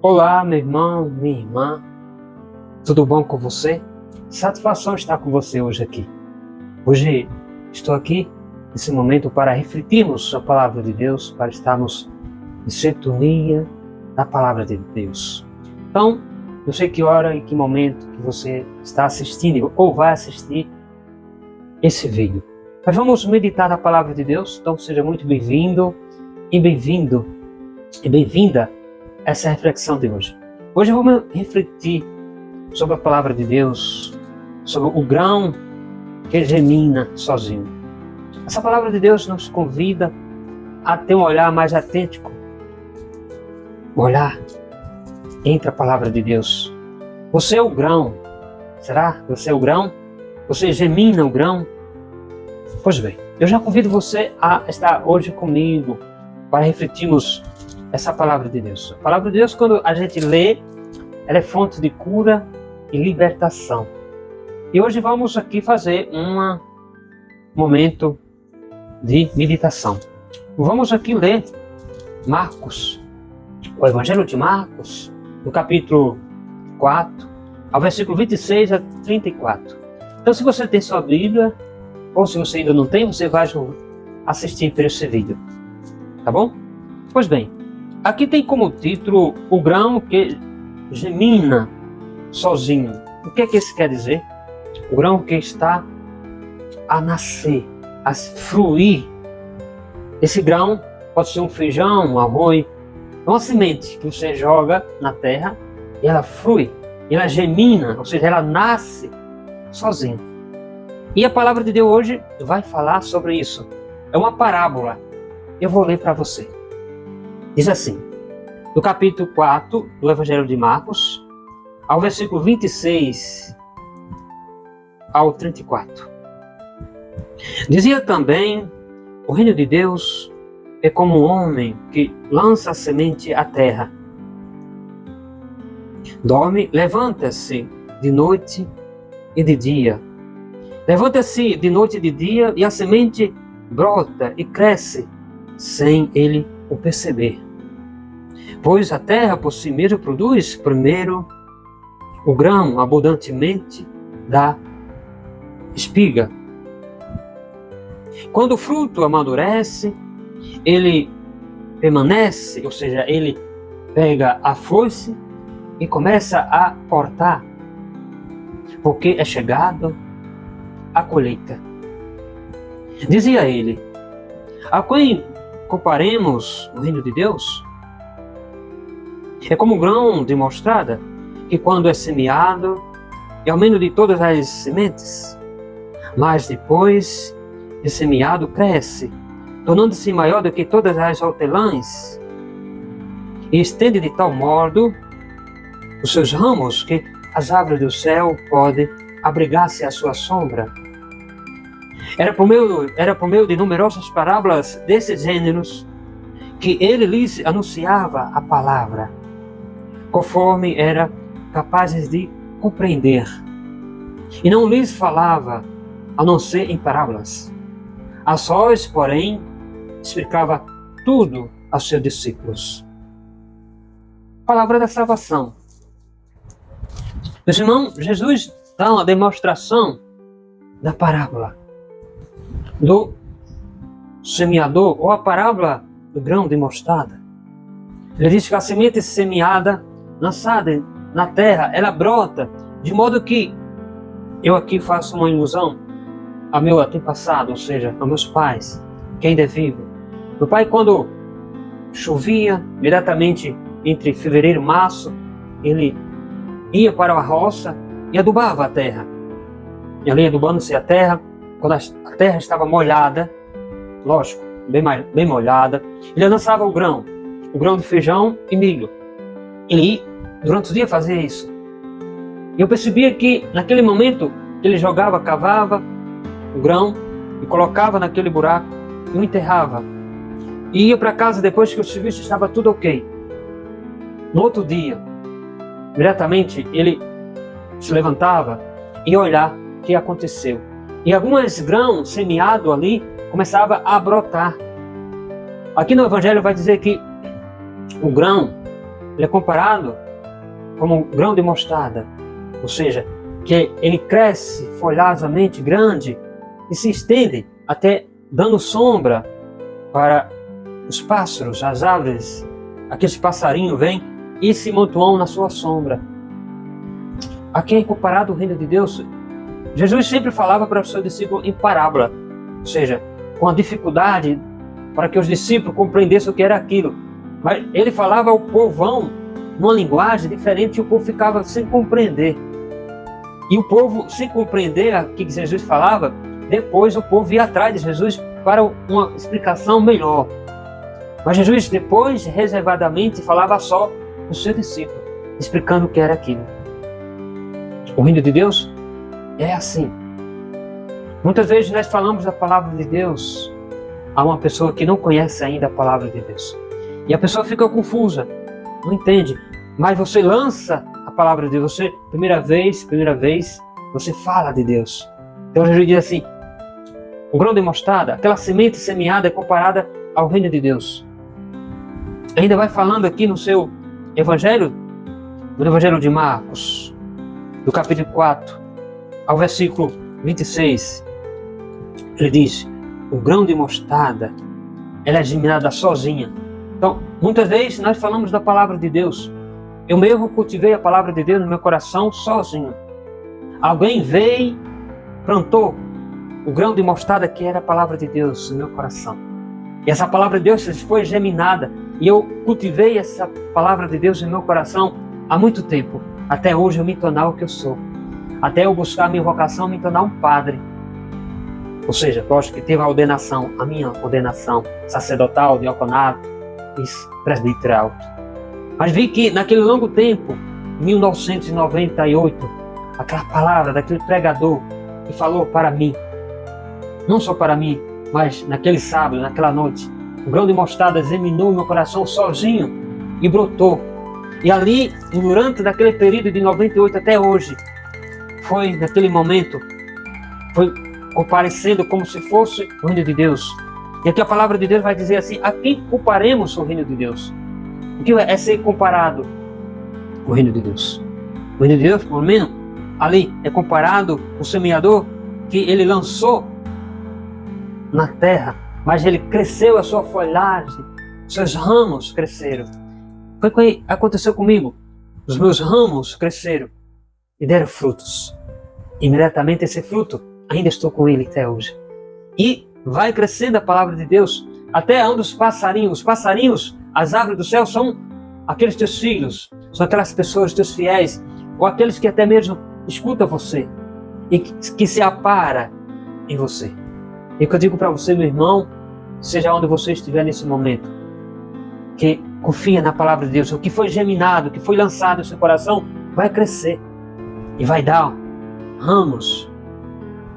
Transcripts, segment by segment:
Olá, meu irmão, minha irmã, tudo bom com você? Satisfação estar com você hoje aqui. Hoje estou aqui, nesse momento, para refletirmos a palavra de Deus, para estarmos em sintonia da palavra de Deus. Então, não sei que hora e que momento que você está assistindo ou vai assistir esse vídeo, mas vamos meditar na palavra de Deus. Então, seja muito bem-vindo e bem-vinda essa reflexão de hoje. Hoje vamos refletir sobre a palavra de Deus, sobre o grão que germina sozinho. Essa palavra de Deus nos convida a ter um olhar mais atento, um olhar entre a palavra de Deus. Você é o grão. Será que você é o grão? Você germina o grão? Pois bem, eu já convido você a estar hoje comigo para refletirmos essa palavra de Deus. A palavra de Deus, quando a gente lê, ela é fonte de cura e libertação. E hoje vamos aqui fazer um momento de meditação. Vamos aqui ler Marcos, o Evangelho de Marcos, no capítulo 4, ao versículo 26 a 34. Então, se você tem sua Bíblia, ou se você ainda não tem, você vai assistir por esse vídeo. Tá bom? Pois bem, aqui tem como título o grão que germina sozinho. O que é que isso quer dizer? O grão que está a nascer, a fluir. Esse grão pode ser um feijão, um arroz, uma semente que você joga na terra e ela flui, ela germina, ou seja, ela nasce sozinha. E a palavra de Deus hoje vai falar sobre isso. É uma parábola. Eu vou ler para você. Diz assim, no capítulo 4 do Evangelho de Marcos, ao versículo 26 ao 34. Dizia também, o reino de Deus é como um homem que lança a semente à terra. Dorme, levanta-se de noite e de dia. Levanta-se de noite e de dia e a semente brota e cresce sem ele o perceber. Pois a terra por si mesma produz primeiro o grão abundantemente da espiga. Quando o fruto amadurece, ele permanece, ou seja, ele pega a foice e começa a cortar, porque é chegado a colheita. Dizia ele, a quem comparemos o reino de Deus? É como um grão de mostarda, que quando é semeado, é ao menos de todas as sementes, mas depois de semeado cresce, tornando-se maior do que todas as hortelãs, e estende de tal modo os seus ramos que as aves do céu podem abrigar-se à sua sombra. Era por meio de numerosas parábolas desses gêneros que ele lhes anunciava a palavra, conforme era capazes de compreender. E não lhes falava, a não ser em parábolas. A sós, porém, explicava tudo aos seus discípulos. Palavra da salvação. Meus irmãos, Jesus dá uma demonstração da parábola do semeador, ou a parábola do grão de mostarda. Ele diz que a semente semeada, lançada na terra, ela brota, de modo que eu aqui faço uma ilusão ao meu antepassado, ou seja, aos meus pais, que ainda é vivo. Meu pai, quando chovia, imediatamente entre fevereiro e março, ele ia para a roça e adubava a terra. E ali adubando-se a terra, quando a terra estava molhada, lógico, bem molhada, ele lançava o grão de feijão e milho. Ele, durante o dia, fazia isso. E eu percebia que, naquele momento, ele jogava, cavava o grão e colocava naquele buraco e o enterrava. E ia para casa depois que o serviço estava tudo ok. No outro dia, imediatamente, ele se levantava e ia olhar o que aconteceu. E alguns grãos semeados ali começavam a brotar. Aqui no Evangelho vai dizer que o grão ele é comparado como um grão de mostarda, ou seja, que ele cresce folhosamente grande e se estende até dando sombra para os pássaros, as árvores. Aqueles passarinhos vêm e se amontoam na sua sombra. A quem é comparado o reino de Deus? Jesus sempre falava para os seus discípulos em parábola, ou seja, com a dificuldade para que os discípulos compreendessem o que era aquilo. Mas ele falava ao povão numa linguagem diferente e o povo ficava sem compreender. E o povo, sem compreender o que Jesus falava, depois o povo ia atrás de Jesus para uma explicação melhor. Mas Jesus depois, reservadamente, falava só os seus discípulos, explicando o que era aquilo. O reino de Deus é assim. Muitas vezes nós falamos da palavra de Deus a uma pessoa que não conhece ainda a palavra de Deus. E a pessoa fica confusa, não entende. Mas você lança a palavra de Deus, você, primeira vez, você fala de Deus. Então Jesus diz assim, o grão de mostarda, aquela semente semeada é comparada ao reino de Deus. Ainda vai falando aqui no seu evangelho, no evangelho de Marcos, do capítulo 4, ao versículo 26, ele diz, o grão de mostarda, ela é germinada sozinha. Então, muitas vezes nós falamos da palavra de Deus. Eu mesmo cultivei a palavra de Deus no meu coração sozinho. Alguém veio, plantou o grão de mostarda que era a palavra de Deus no meu coração. E essa palavra de Deus foi germinada. E eu cultivei essa palavra de Deus no meu coração há muito tempo. Até hoje eu me tornar o que eu sou. Até eu buscar a minha vocação, me tornar um padre. Ou seja, lógico que teve a ordenação, a minha ordenação sacerdotal, diaconato e presbiteral. Mas vi que naquele longo tempo, 1998, aquela palavra daquele pregador que falou para mim, não só para mim, mas naquele sábado, naquela noite, o grão de mostarda germinou no meu coração sozinho e brotou. E ali, durante aquele período de 98 até hoje, foi naquele momento, foi comparecendo como se fosse o reino de Deus. E aqui a palavra de Deus vai dizer assim, a quem comparemos o reino de Deus? O que é ser comparado com o reino de Deus? O reino de Deus, pelo menos, ali é comparado o semeador que ele lançou na terra, mas ele cresceu a sua folhagem, seus ramos cresceram. Foi o que aconteceu comigo. Os meus ramos cresceram e deram frutos. Imediatamente esse fruto, ainda estou com ele até hoje. E vai crescendo a palavra de Deus até onde os passarinhos, as árvores do céu são aqueles teus filhos, são aquelas pessoas, teus fiéis, ou aqueles que até mesmo escutam você e que se apara em você. E o que eu digo para você, meu irmão, seja onde você estiver nesse momento, que confia na palavra de Deus, o que foi germinado, o que foi lançado no seu coração, vai crescer e vai dar ramos,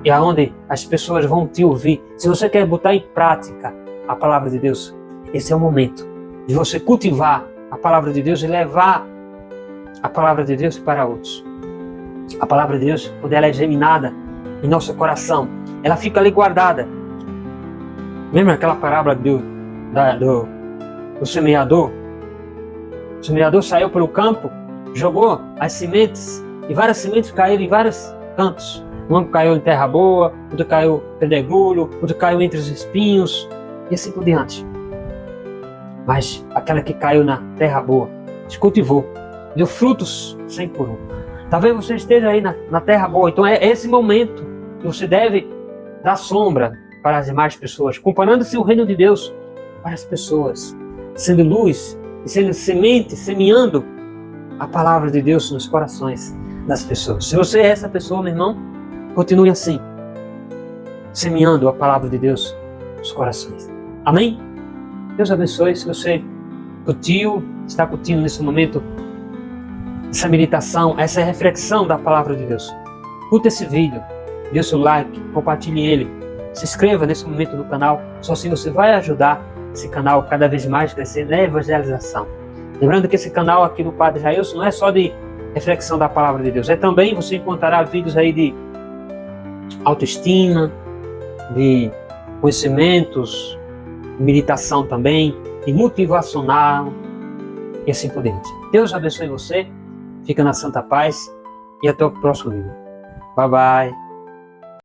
e aonde as pessoas vão te ouvir. Se você quer botar em prática a palavra de Deus, esse é o momento de você cultivar a palavra de Deus e levar a palavra de Deus para outros. A palavra de Deus, quando ela é germinada em nosso coração, ela fica ali guardada. Lembra aquela parábola do semeador? O semeador saiu pelo campo, jogou as sementes, e várias sementes caíram em vários cantos. Um caiu em terra boa, outro caiu em pedregulho, outro caiu entre os espinhos, e assim por diante. Mas aquela que caiu na terra boa, se cultivou, deu frutos 100 por 1. Talvez você esteja aí na terra boa, então é esse momento que você deve dar sombra para as demais pessoas, comparando-se o reino de Deus para as pessoas, sendo luz e sendo semente, semeando a palavra de Deus nos corações das pessoas. Se você é essa pessoa, meu irmão, continue assim, semeando a palavra de Deus nos corações. Amém? Deus abençoe. Se você está curtindo nesse momento essa meditação, essa reflexão da palavra de Deus, curta esse vídeo, dê seu like, compartilhe ele, se inscreva nesse momento no canal, só assim você vai ajudar esse canal cada vez mais a crescer na evangelização. Lembrando que esse canal aqui do Padre Jailson não é só de reflexão da palavra de Deus, é também você encontrará vídeos aí de autoestima, de conhecimentos, meditação também, e motivacional, e assim por diante. Deus abençoe você, fica na santa paz e até o próximo vídeo. Bye bye.